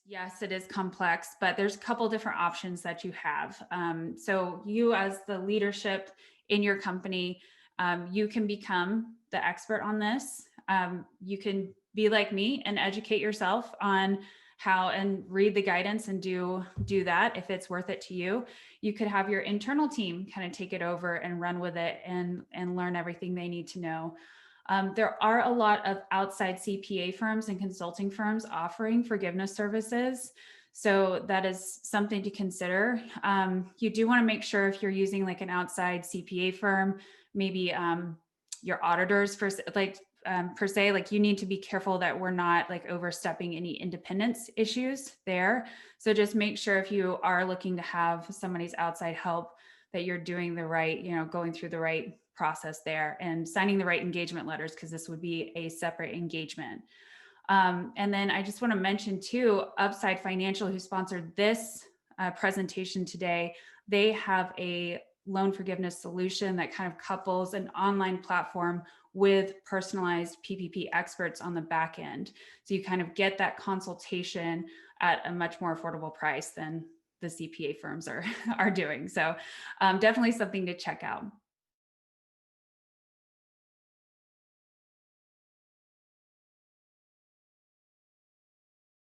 Yes, it is complex, but there's a couple different options that you have. So you as the leadership in your company, you can become the expert on this. You can be like me and educate yourself on how and read the guidance and do that if it's worth it to you. You could have your internal team kind of take it over and run with it and learn everything they need to know. There are a lot of outside CPA firms and consulting firms offering forgiveness services. So that is something to consider. You do want to make sure if you're using like an outside CPA firm, maybe your auditors for like per se, like you need to be careful that we're not like overstepping any independence issues there. So just make sure if you are looking to have somebody's outside help that you're doing the right, going through the right process there and signing the right engagement letters, because this would be a separate engagement. And then I just want to mention too, Upside Financial, who sponsored this presentation today, they have a loan forgiveness solution that kind of couples an online platform with personalized PPP experts on the back end. So you kind of get that consultation at a much more affordable price than the CPA firms are doing. So definitely something to check out.